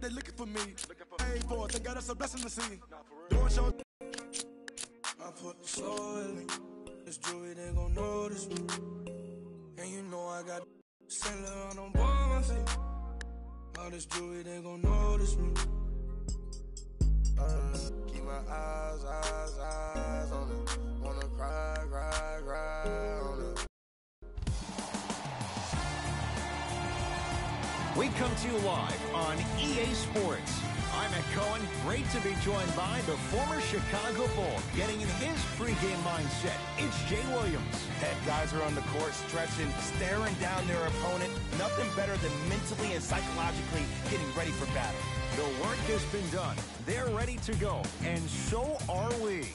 they looking for me. Paid for it, they got us a blessing to see. Doing show. I put the soul in me. This jewelry, they gon' notice me. And you know I got sailor on board my feet. All this jewelry, they gon' notice me. Keep my eyes on it. Wanna cry on it. We come to you live on EA Sports. I'm Matt Cohen. Great to be joined by the former Chicago Bull, getting in his pregame mindset. It's Jay Williams. Head guys are on the court, stretching, staring down their opponent. Nothing better than mentally and psychologically getting ready for battle. The work has been done. They're ready to go, and so are we.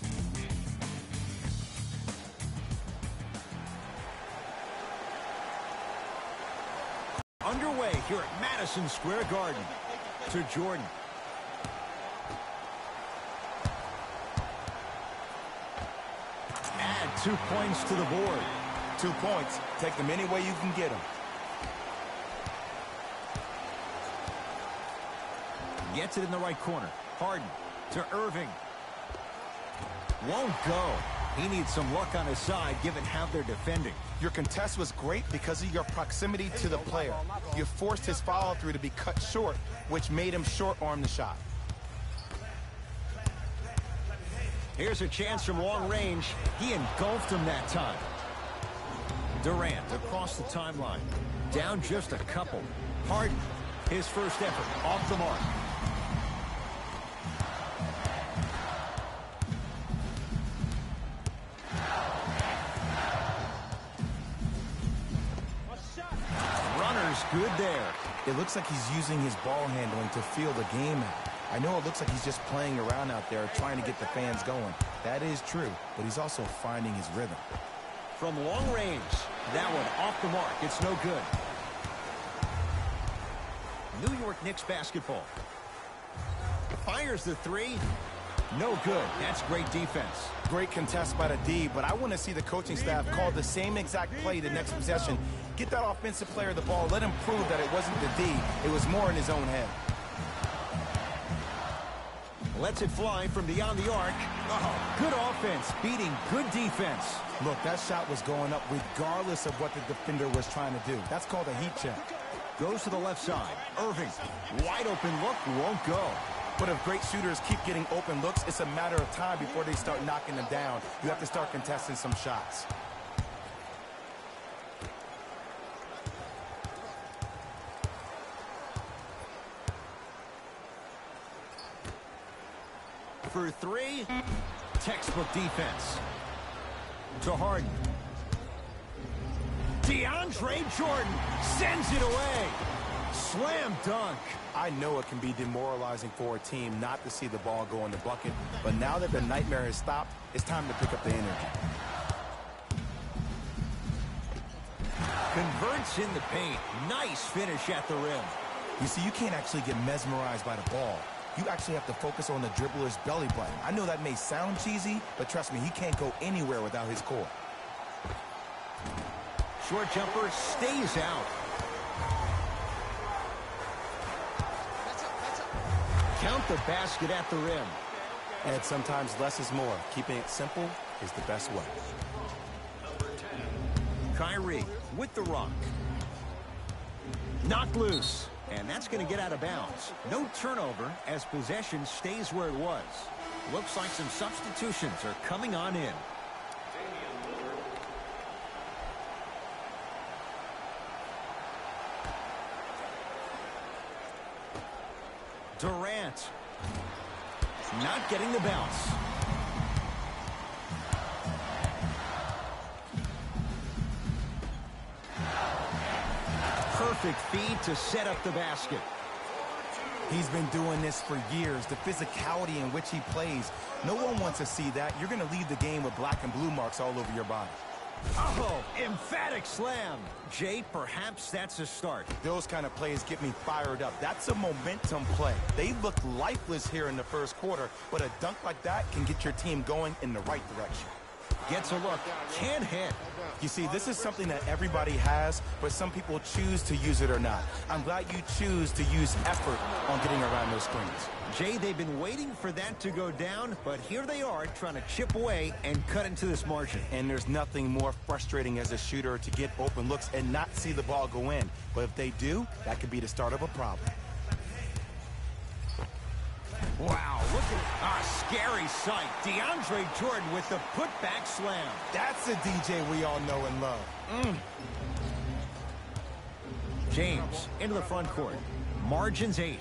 Underway here at Madison Square Garden. To Jordan. Add 2 points to the board. 2 points. Take them any way you can get them. Gets it in the right corner. Harden to Irving. Won't go. He needs some luck on his side given how they're defending. Your contest was great because of your proximity to the player. You forced his follow-through to be cut short, which made him short-arm the shot. Here's a chance from long range. He engulfed him that time. Durant across the timeline. Down just a couple. Harden, his first effort, off the mark. Runner's good there. It looks like he's using his ball handling to feel the game out. I know it looks like he's just playing around out there trying to get the fans going. That is true, but he's also finding his rhythm. From long range, that one off the mark. It's no good. New York Knicks basketball. Fires the three. No good. That's great defense. Great contest by the D, but I want to see the coaching staff call the same exact play the next possession. Get that offensive player the ball. Let him prove that it wasn't the D. It was more in his own head. Lets it fly from beyond the arc. Good offense, beating good defense. Look, that shot was going up regardless of what the defender was trying to do. That's called a heat check. Goes to the left side. Irving, wide open look, won't go. But if great shooters keep getting open looks, it's a matter of time before they start knocking them down. You have to start contesting some shots. For three, textbook defense. To Harden. DeAndre Jordan sends it away. Slam dunk. I know it can be demoralizing for a team not to see the ball go in the bucket, but now that the nightmare has stopped, it's time to pick up the energy. Converts in the paint. Nice finish at the rim. You see, you can't actually get mesmerized by the ball. You actually have to focus on the dribbler's belly button. I know that may sound cheesy, but trust me, he can't go anywhere without his core. Short jumper stays out. Count the basket at the rim. And sometimes less is more. Keeping it simple is the best way. Kyrie with the rock. Knocked loose. And that's going to get out of bounds. No turnover as possession stays where it was. Looks like some substitutions are coming on in. Durant. Not getting the bounce. Perfect feed to set up the basket. He's been doing this for years. The physicality in which he plays. No one wants to see that. You're going to leave the game with black and blue marks all over your body. Oh, emphatic slam. Jay, perhaps that's a start. Those kind of plays get me fired up. That's a momentum play. They looked lifeless here in the first quarter, but a dunk like that can get your team going in the right direction. Gets a look. Can't hit. You see, this is something that everybody has, but some people choose to use it or not. I'm glad you choose to use effort on getting around those screens. Jay, they've been waiting for that to go down, but here they are trying to chip away and cut into this margin. And there's nothing more frustrating as a shooter to get open looks and not see the ball go in. But if they do, that could be the start of a problem. Wow, look at a scary sight. DeAndre Jordan with the putback slam. That's a DJ we all know and love. James into the front court. Margins 8.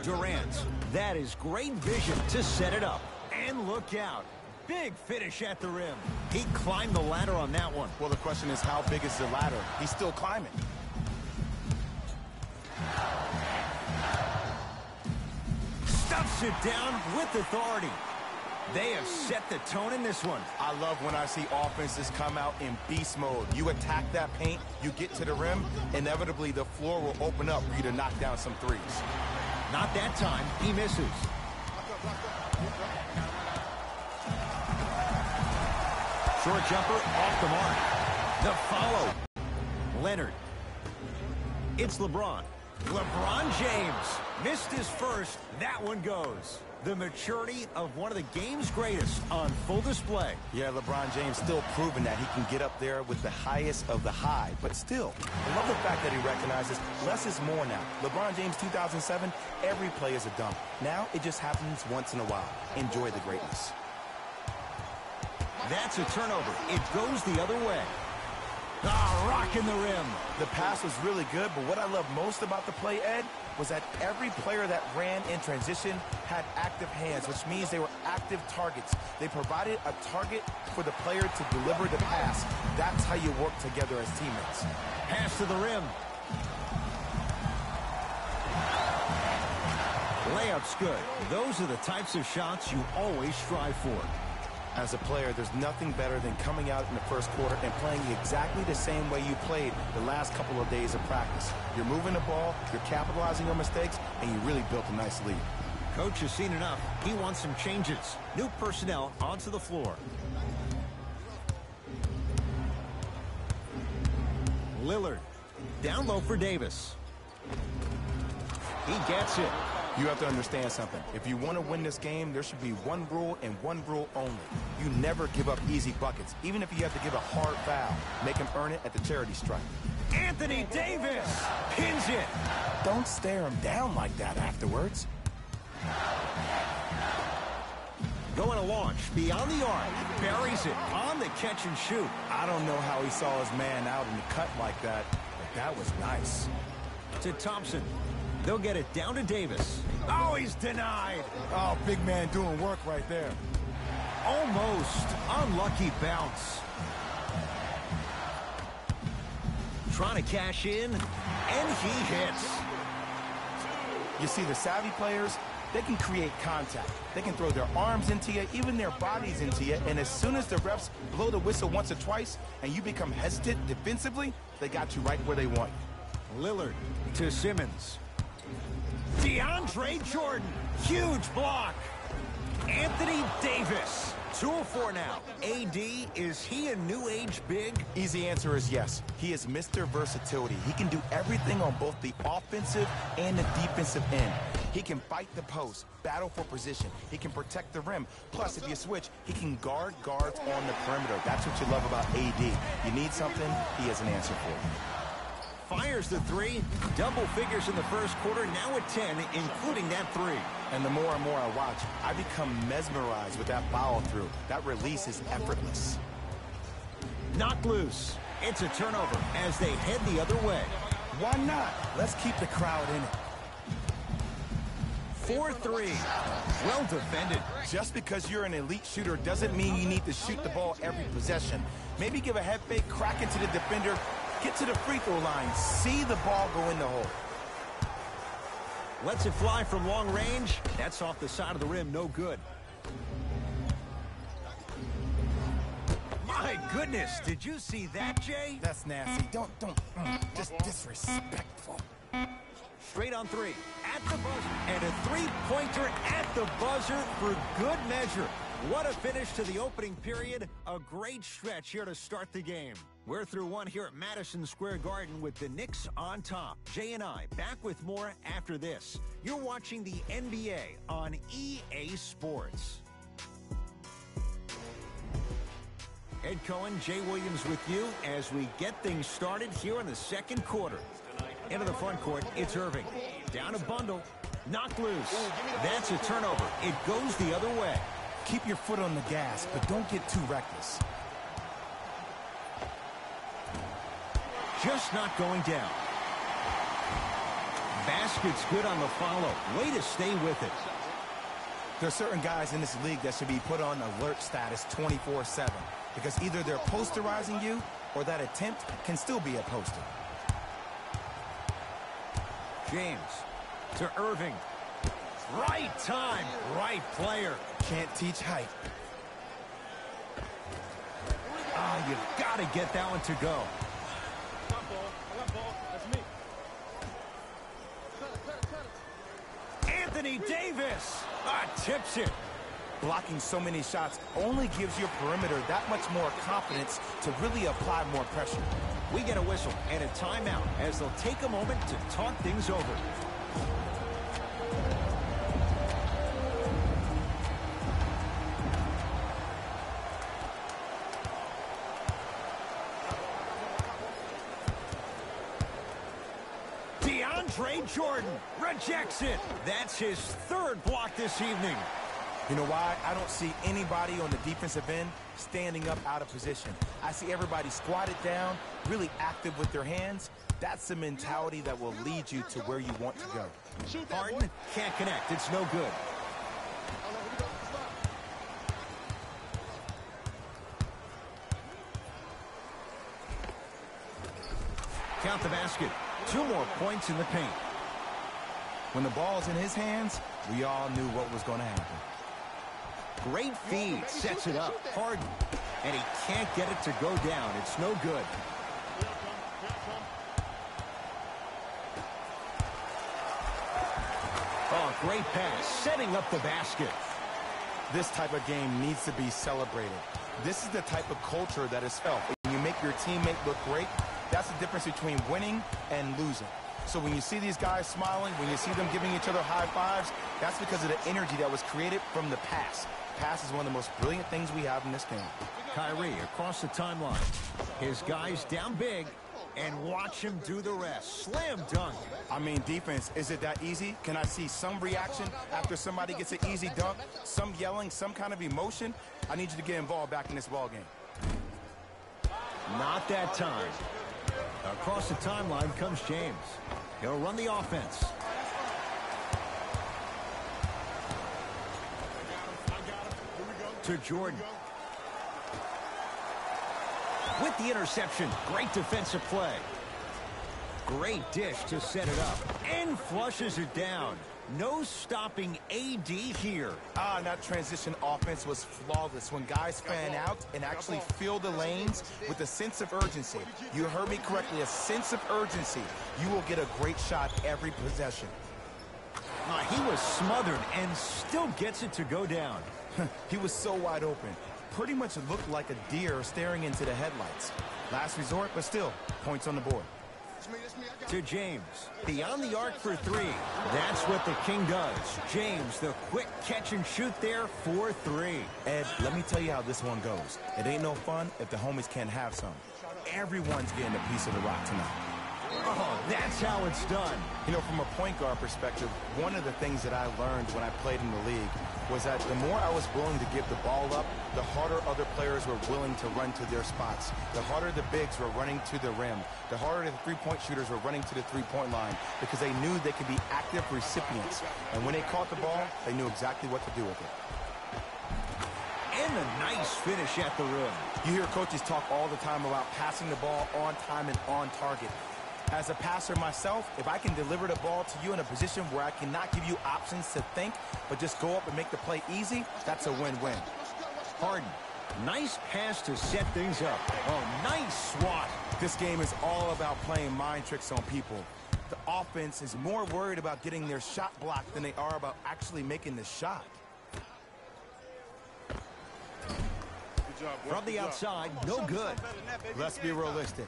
Durant. That is great vision to set it up. And look out. Big finish at the rim. He climbed the ladder on that one. Well, the question is, how big is the ladder? He's still climbing. Stuffs it down with authority. They have set the tone in this one. I love when I see offenses come out in beast mode. You attack that paint, you get to the rim, inevitably the floor will open up for you to knock down some threes. Not that time. He misses. Short jumper off the mark. The follow. Leonard. It's LeBron. LeBron James missed his first. That one goes. The maturity of one of the game's greatest on full display. Yeah, LeBron James still proving that he can get up there with the highest of the high. But still, I love the fact that he recognizes less is more now. LeBron James 2007, every play is a dunk. Now it just happens once in a while. Enjoy the greatness. That's a turnover. It goes the other way. Ah, rocking the rim. The pass was really good, but what I love most about the play, Ed, was that every player that ran in transition had active hands, which means they were active targets. They provided a target for the player to deliver the pass. That's how you work together as teammates. Pass to the rim. Layup's good. Those are the types of shots you always strive for. As a player, there's nothing better than coming out in the first quarter and playing exactly the same way you played the last couple of days of practice. You're moving the ball, you're capitalizing on mistakes, and you really built a nice lead. Coach has seen enough. He wants some changes. New personnel onto the floor. Lillard. Down low for Davis. He gets it. You have to understand something. If you want to win this game, there should be one rule and one rule only. You never give up easy buckets, even if you have to give a hard foul. Make him earn it at the charity stripe. Anthony Davis pins it. Don't stare him down like that afterwards. Going to launch beyond the arc. Buries it on the catch and shoot. I don't know how he saw his man out in the cut like that, but that was nice. To Thompson. They'll get it down to Davis. Oh, he's denied. Oh, big man doing work right there. Almost. Unlucky bounce. Trying to cash in, and he hits. You see, the savvy players, they can create contact. They can throw their arms into you, even their bodies into you, and as soon as the refs blow the whistle once or twice and you become hesitant defensively, they got you right where they want you. Lillard to Simmons. DeAndre Jordan, huge block. Anthony Davis, 2 of 4 now. AD, is he a new age big? Easy answer is yes. He is Mr. Versatility. He can do everything on both the offensive and the defensive end. He can fight the post, battle for position. He can protect the rim. Plus, if you switch, he can guard guards on the perimeter. That's what you love about AD. You need something, he has an answer for you. Fires the 3, double figures in the first quarter, now at 10, including that 3. And the more and more I watch, I become mesmerized with that follow-through. That release is effortless. Knocked loose. It's a turnover as they head the other way. Why not? Let's keep the crowd in it. 4-3. Well defended. Just because you're an elite shooter doesn't mean you need to shoot the ball every possession. Maybe give a head fake, crack into the defender, get to the free throw line, see the ball go in the hole. Lets it fly from long range. That's off the side of the rim, no good. My goodness, did you see that, Jay? That's nasty. Just disrespectful. Straight on 3, at the buzzer, and a 3-pointer at the buzzer for good measure. What a finish to the opening period. A great stretch here to start the game. We're through one here at Madison Square Garden with the Knicks on top. Jay and I back with more after this. You're watching the NBA on EA Sports. Ed Cohen, Jay Williams with you as we get things started here in the second quarter. Into the front court, it's Irving. Down a bundle. Knocked loose. That's a turnover. It goes the other way. Keep your foot on the gas, but don't get too reckless. Just not going down. Basket's good on the follow. Way to stay with it. There are certain guys in this league that should be put on alert status 24/7 because either they're posterizing you or that attempt can still be a poster. James to Irving. Right time, right player. Can't teach height. Ah, you've got to get that one to go. Anthony Davis tips it. Blocking so many shots only gives your perimeter that much more confidence to really apply more pressure. We get a whistle and a timeout as they'll take a moment to talk things over. Jordan rejects it. That's his third block this evening. You know why? I don't see anybody on the defensive end standing up out of position. I see everybody squatted down, really active with their hands. That's the mentality that will lead you to where you want to go. Harden can't connect. It's no good. Count the basket. 2 more points in the paint. When the ball's in his hands, we all knew what was going to happen. Great feed. Sets it up. Harden. And he can't get it to go down. It's no good. Oh, great pass. Setting up the basket. This type of game needs to be celebrated. This is the type of culture that is felt. When you make your teammate look great, that's the difference between winning and losing. So when you see these guys smiling, when you see them giving each other high fives, that's because of the energy that was created from the pass. Pass is one of the most brilliant things we have in this game. Kyrie across the timeline. His guys down big, and watch him do the rest. Slam dunk. I mean, defense, is it that easy? Can I see some reaction after somebody gets an easy dunk? Some yelling, some kind of emotion? I need you to get involved back in this ball game. Not that time. Across the timeline comes James. He'll run the offense. To Jordan. With the interception, great defensive play. Great dish to set it up. And flushes it down. No stopping AD here. And that transition offense was flawless when guys fan out and actually fill the lanes with a sense of urgency. You heard me correctly, a sense of urgency. You will get a great shot every possession. He was smothered and still gets it to go down. He was so wide open. Pretty much looked like a deer staring into the headlights. Last resort, but still, points on the board. To James. Beyond the arc for 3. That's what the King does. James, the quick catch and shoot there for 3. Ed, let me tell you how this one goes. It ain't no fun if the homies can't have some. Everyone's getting a piece of the rock tonight. Oh, that's how it's done. You know, from a point guard perspective, one of the things that I learned when I played in the league was that the more I was willing to give the ball up, the harder other players were willing to run to their spots. The harder the bigs were running to the rim. The harder the three-point shooters were running to the three-point line because they knew they could be active recipients. And when they caught the ball, they knew exactly what to do with it. And a nice finish at the rim. You hear coaches talk all the time about passing the ball on time and on target. As a passer myself, if I can deliver the ball to you in a position where I cannot give you options to think, but just go up and make the play easy, that's a win-win. Harden, nice pass to set things up. Oh, nice swat. This game is all about playing mind tricks on people. The offense is more worried about getting their shot blocked than they are about actually making the shot. From the outside, no good. Let's be realistic.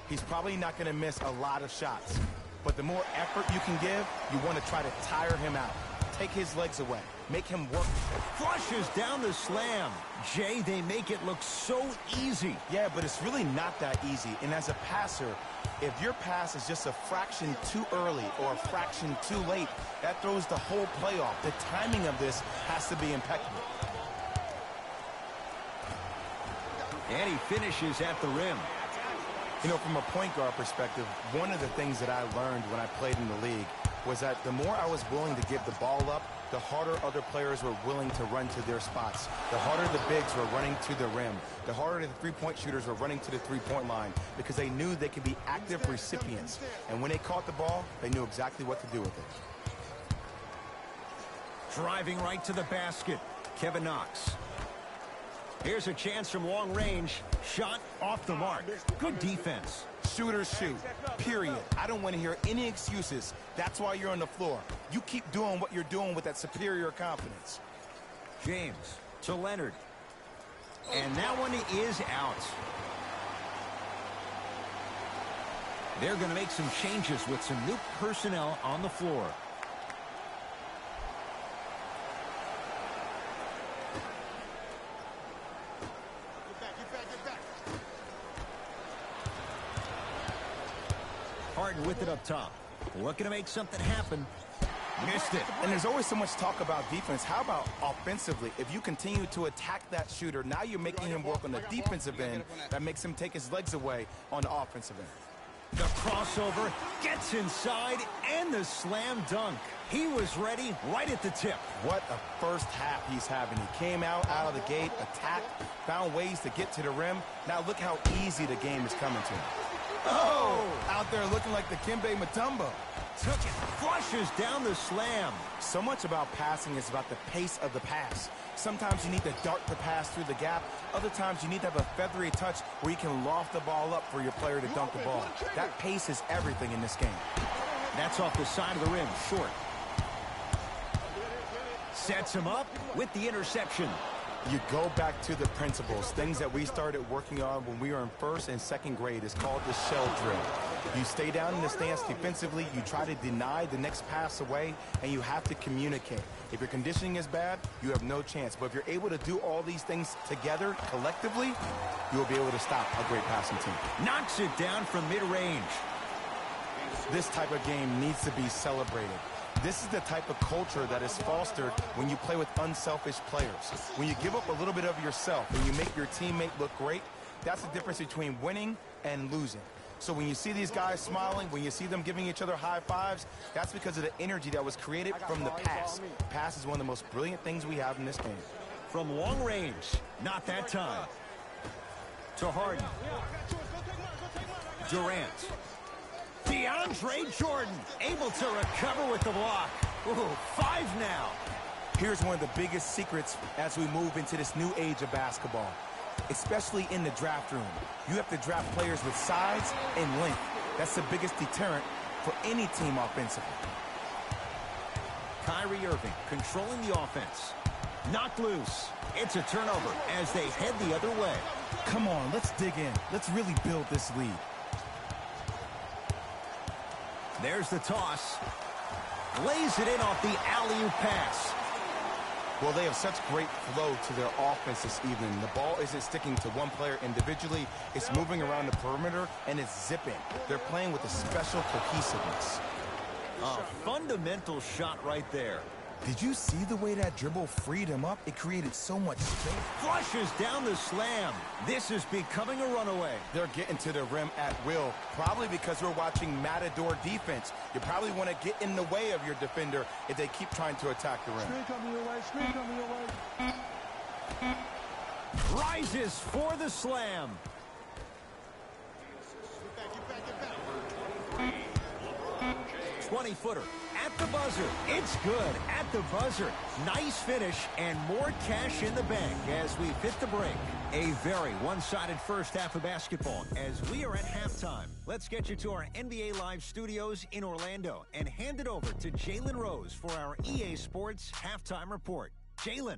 He's probably not going to miss a lot of shots. But the more effort you can give, you want to try to tire him out. Take his legs away. Make him work. Flushes down the slam. Jay, they make it look so easy. Yeah, but it's really not that easy. And as a passer, if your pass is just a fraction too early or a fraction too late, that throws the whole play off. The timing of this has to be impeccable. And he finishes at the rim. You know, from a point guard perspective, one of the things that I learned when I played in the league was that the more I was willing to give the ball up, the harder other players were willing to run to their spots. The harder the bigs were running to the rim. The harder the three-point shooters were running to the three-point line because they knew they could be active recipients. And when they caught the ball, they knew exactly what to do with it. Driving right to the basket, Kevin Knox. Here's a chance from long range. Shot off the mark. Good defense. Shooters shoot, period. I don't want to hear any excuses. That's why you're on the floor. You keep doing what you're doing with that superior confidence. James to Leonard. And that one is out. They're going to make some changes with some new personnel on the floor. Harden with it up top. Looking to make something happen. Missed it. And there's always so much talk about defense. How about offensively? If you continue to attack that shooter, now you're making him work on the defensive end. That makes him take his legs away on the offensive end. The crossover gets inside and the slam dunk. He was ready right at the tip. What a first half he's having. He came out of the gate, attacked, found ways to get to the rim. Now look how easy the game is coming to him. Oh, out there looking like the Kimbe Mutombo. Took it, flushes down the slam. So much about passing is about the pace of the pass. Sometimes you need to dart the pass through the gap. Other times you need to have a feathery touch where you can loft the ball up for your player to dunk the ball. That pace is everything in this game. That's off the side of the rim, short. Sets him up with the interception. You go back to the principles, things that we started working on when we were in first and second grade. It's called the shell drill. You stay down in the stance defensively, you try to deny the next pass away, and you have to communicate. If your conditioning is bad, you have no chance. But if you're able to do all these things together, collectively, you will be able to stop a great passing team. Knocks it down from mid-range. This type of game needs to be celebrated. This is the type of culture that is fostered when you play with unselfish players. When you give up a little bit of yourself and you make your teammate look great, that's the difference between winning and losing. So when you see these guys smiling, when you see them giving each other high fives, that's because of the energy that was created from the pass. Pass is one of the most brilliant things we have in this game. From long range, not that time. To Harden. Durant. DeAndre Jordan able to recover with the block. Ooh, 5 now. Here's one of the biggest secrets as we move into this new age of basketball, especially in the draft room. You have to draft players with size and length. That's the biggest deterrent for any team offensively. Kyrie Irving controlling the offense. Knocked loose. It's a turnover as they head the other way. Come on, let's dig in. Let's really build this lead. There's the toss. Lays it in off the alley-oop pass. Well, they have such great flow to their offense this evening. The ball isn't sticking to one player individually. It's moving around the perimeter, and it's zipping. They're playing with a special cohesiveness. A fundamental shot right there. Did you see the way that dribble freed him up? It created so much space. Flushes down the slam. This is becoming a runaway. They're getting to the rim at will, probably because we're watching Matador defense. You probably want to get in the way of your defender if they keep trying to attack the rim. Screen coming your way, screen coming your way. Rises for the slam. Get back. 20-footer at the buzzer. It's good at the buzzer. Nice finish and more cash in the bank as we hit the break. A very one-sided first half of basketball as we are at halftime. Let's get you to our NBA Live studios in Orlando and hand it over to Jalen Rose for our EA Sports halftime report. Jalen.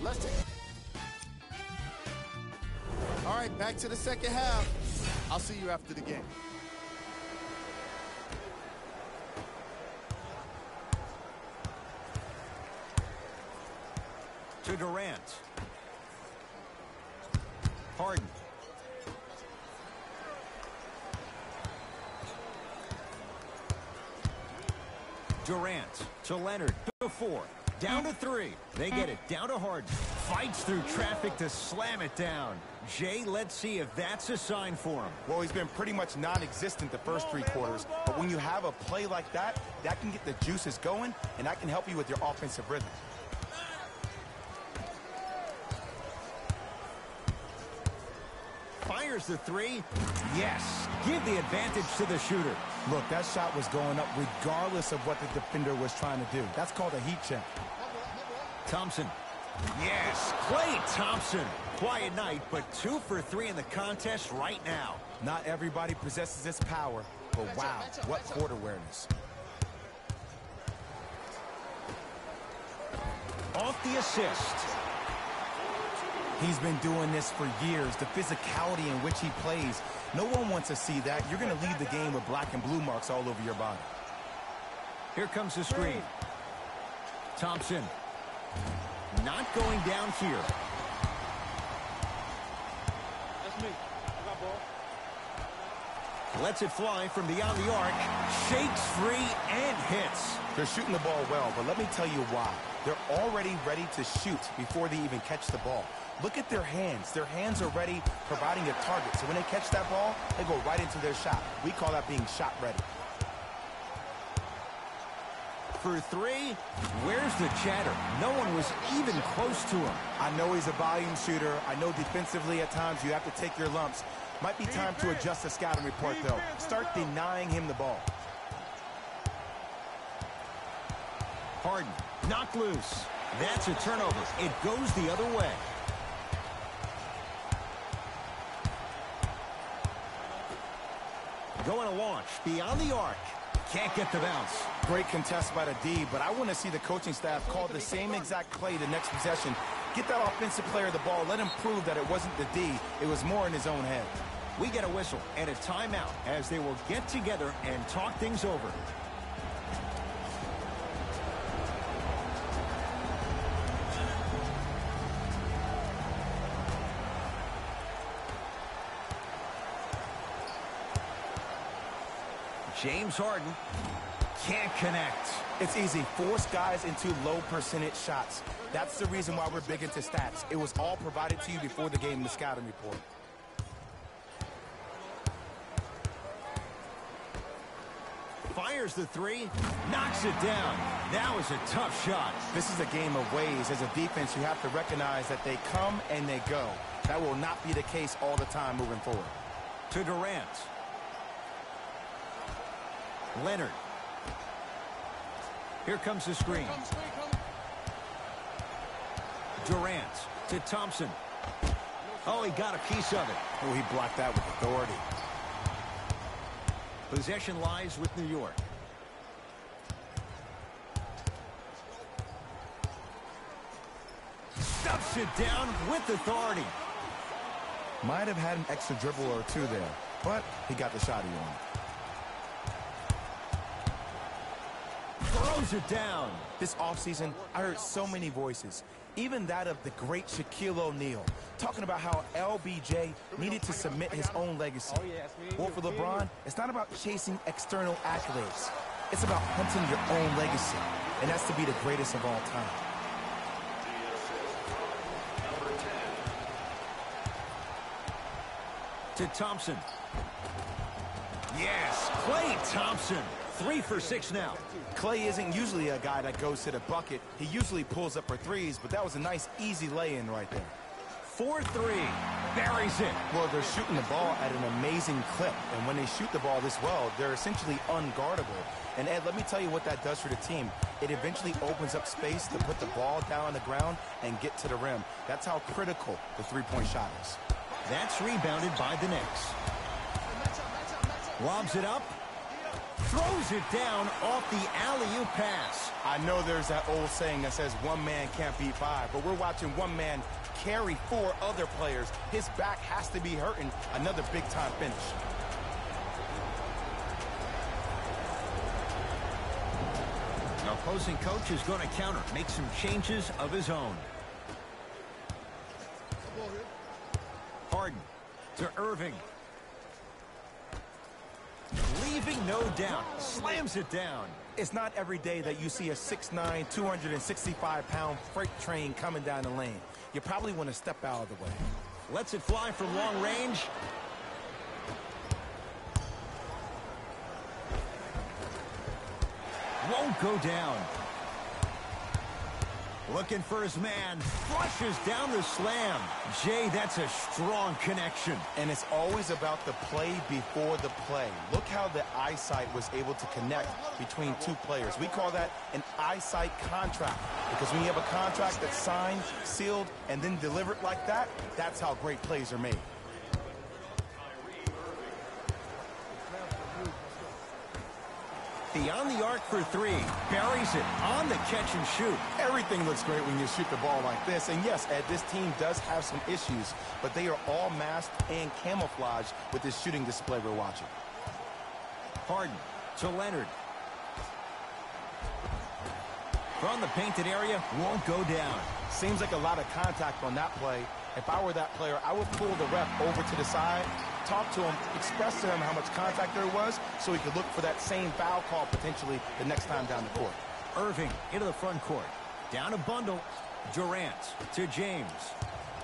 Let's take. All right, back to the second half. I'll see you after the game. To Durant. Harden. Durant to Leonard. To 4. Down to 3. They get it down to Harden. Fights through traffic to slam it down. Jay, let's see if that's a sign for him. Well, he's been pretty much non-existent the first 3 quarters. But when you have a play like that, that can get the juices going, and that can help you with your offensive rhythm. Fires the 3. Yes. Give the advantage to the shooter. Look, that shot was going up regardless of what the defender was trying to do. That's called a heat check. Thompson. Yes, Klay Thompson. Quiet night, but 2 for 3 in the contest right now. Not everybody possesses this power, but wow, what court awareness. Off the assist. He's been doing this for years, the physicality in which he plays. No one wants to see that. You're going to leave the game with black and blue marks all over your body. Here comes the screen. Thompson. Not going down here. That's me. I got ball. Lets it fly from beyond the arc. Shakes free and hits. They're shooting the ball well, but let me tell you why. They're already ready to shoot before they even catch the ball. Look at their hands. Their hands are ready, providing a target. So when they catch that ball, they go right into their shot. We call that being shot ready. For 3, where's the chatter? No one was even close to him. I know he's a volume shooter. I know defensively at times you have to take your lumps. Might be time to adjust the scouting report, though. Start denying him the ball. Harden, knocked loose. That's a turnover. It goes the other way. Going to launch beyond the arc. Can't get the bounce. Great contest by the D, but I want to see the coaching staff call the same exact play the next possession. Get that offensive player the ball. Let him prove that it wasn't the D. It was more in his own head. We get a whistle and a timeout as they will get together and talk things over. James Harden can't connect. It's easy. Force guys into low percentage shots. That's the reason why we're big into stats. It was all provided to you before the game in the scouting report. Fires the 3, knocks it down. That was a tough shot. This is a game of ways. As a defense, you have to recognize that they come and they go. That will not be the case all the time moving forward. To Durant. Leonard. Here comes the screen. Durant to Thompson. Oh, he got a piece of it. Oh, he blocked that with authority. Possession lies with New York. Stuffs it down with authority. Might have had an extra dribble or 2 there, but he got the shot he wanted. Throws it down. This offseason, I heard so many voices, even that of the great Shaquille O'Neal, talking about how LBJ needed to submit his own legacy. Well, for LeBron, it's not about chasing external accolades. It's about hunting your own legacy, and that's to be the greatest of all time. To Thompson. Yes, Klay Thompson. 3 for 6 now. Klay isn't usually a guy that goes to the bucket. He usually pulls up for threes, but that was a nice, easy lay-in right there. 4-3. Buries it. Well, they're shooting the ball at an amazing clip, and when they shoot the ball this well, they're essentially unguardable. And, Ed, let me tell you what that does for the team. It eventually opens up space to put the ball down on the ground and get to the rim. That's how critical the three-point shot is. That's rebounded by the Knicks. Lobs it up. Throws throws it down off the alley-oop pass. I know there's that old saying that says one man can't beat five, but we're watching one man carry four other players. His back has to be hurting. Another big-time finish. The opposing coach is going to counter, make some changes of his own. Harden to Irving. Leaving no doubt. Slams it down. It's not every day that you see a 6'9", 265-pound freight train coming down the lane. You probably want to step out of the way. Lets it fly from long range. Won't go down. Looking for his man. Flushes down the slam. Jay, that's a strong connection. And it's always about the play before the play. Look how the eyesight was able to connect between two players. We call that an eyesight contract. Because when you have a contract that's signed, sealed, and then delivered like that, that's how great plays are made. Beyond the arc for three. Buries it on the catch and shoot. Everything looks great when you shoot the ball like this. And yes, Ed, this team does have some issues, but they are all masked and camouflaged with this shooting display we're watching. Harden to Leonard. From the painted area, won't go down. Seems like a lot of contact on that play. If I were that player, I would pull the ref over to the side, talk to him, express to him how much contact there was so he could look for that same foul call potentially the next time down the court. Irving into the front court. Down a bundle. Durant to James.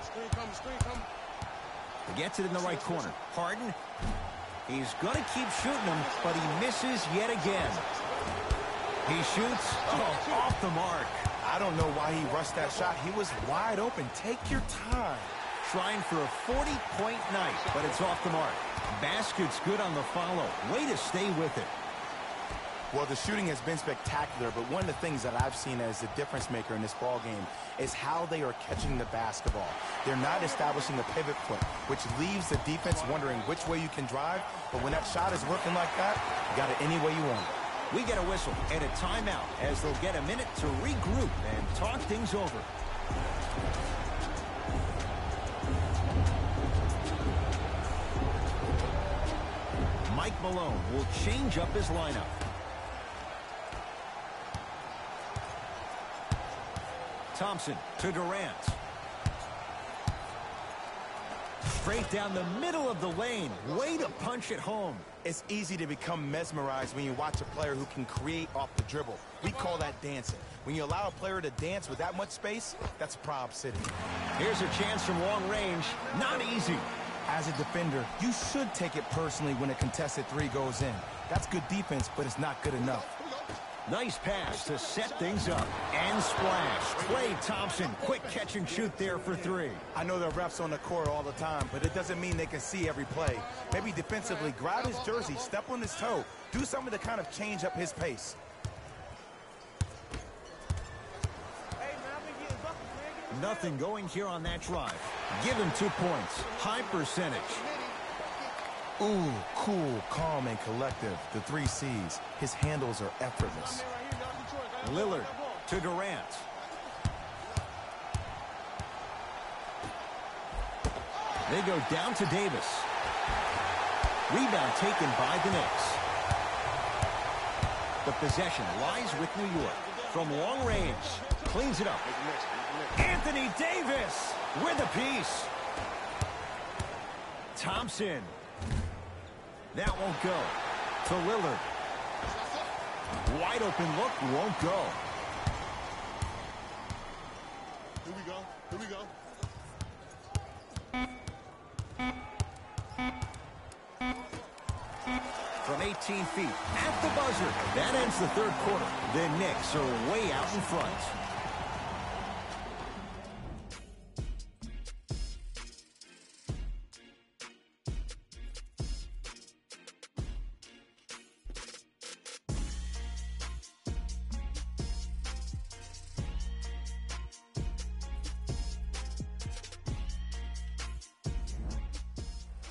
Screen come. Gets it in the right corner. Harden. He's going to keep shooting him, but he misses yet again. He shoots off the mark. I don't know why he rushed that shot. He was wide open. Take your time. Trying for a 40-point night, but it's off the mark. Basket's good on the follow. Way to stay with it. Well, the shooting has been spectacular, but one of the things that I've seen as the difference maker in this ball game is how they are catching the basketball. They're not establishing a pivot foot, which leaves the defense wondering which way you can drive, but when that shot is working like that, you got it any way you want it. We get a whistle and a timeout as they'll get a minute to regroup and talk things over. Mike Malone will change up his lineup. Thompson to Durant. Straight down the middle of the lane. Way to punch it home. It's easy to become mesmerized when you watch a player who can create off the dribble. We call that dancing. When you allow a player to dance with that much space, that's Prob City. Here's a chance from long range. Not easy. As a defender, you should take it personally when a contested three goes in. That's good defense, but it's not good enough. Nice pass to set things up. And splash. Klay Thompson, quick catch and shoot there for three. I know the refs on the court all the time, but it doesn't mean they can see every play. Maybe defensively, grab his jersey, step on his toe, do something to kind of change up his pace. Nothing going here on that drive. Give him 2 points. High percentage. Ooh, cool, calm, and collective. The 3 C's. His handles are effortless. Lillard to Durant. They go down to Davis. Rebound taken by the Knicks. The possession lies with New York. From long range. Cleans it up. Anthony Davis with a piece. Thompson. That won't go. To Lillard. Wide open look, won't go. Here we go. From 18 feet at the buzzer. That ends the third quarter. The Knicks are way out in front.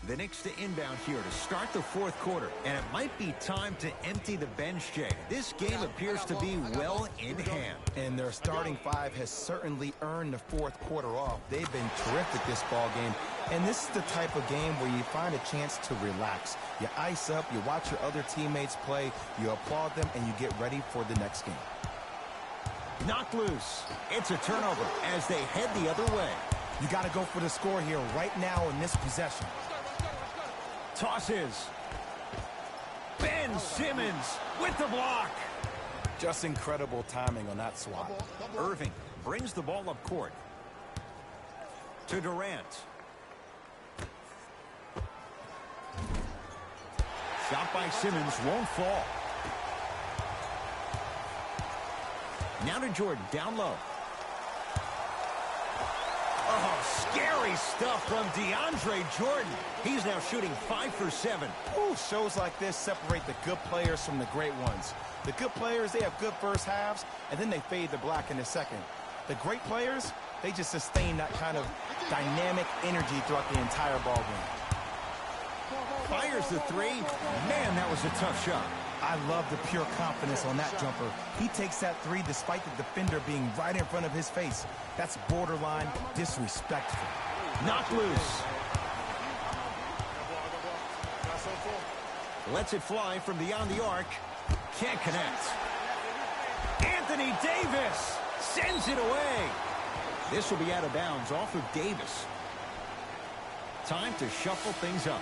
The Knicks to inbound here to start the fourth quarter. And it might be time to empty the bench, Jay. This game appears to be well in hand. And their starting five has certainly earned the fourth quarter off. They've been terrific this ball game. And this is the type of game where you find a chance to relax. You ice up, you watch your other teammates play, you applaud them, and you get ready for the next game. Knocked loose. It's a turnover as they head the other way. You got to go for the score here right now in this possession. Tosses. Ben Simmons with the block. Just incredible timing on that swat. Irving brings the ball up court. To Durant. Shot by Simmons won't fall. Now to Jordan, down low. Oh, scary stuff from DeAndre Jordan. He's now shooting 5 for 7. Ooh, shows like this separate the good players from the great ones. The good players, they have good first halves, and then they fade to black in the second. The great players, they just sustain that kind of dynamic energy throughout the entire ball game. Fires the three. Man, that was a tough shot. I love the pure confidence on that jumper. He takes that three despite the defender being right in front of his face. That's borderline disrespectful. Knocked loose. Lets it fly from beyond the arc. Can't connect. Anthony Davis sends it away. This will be out of bounds off of Davis. Time to shuffle things up.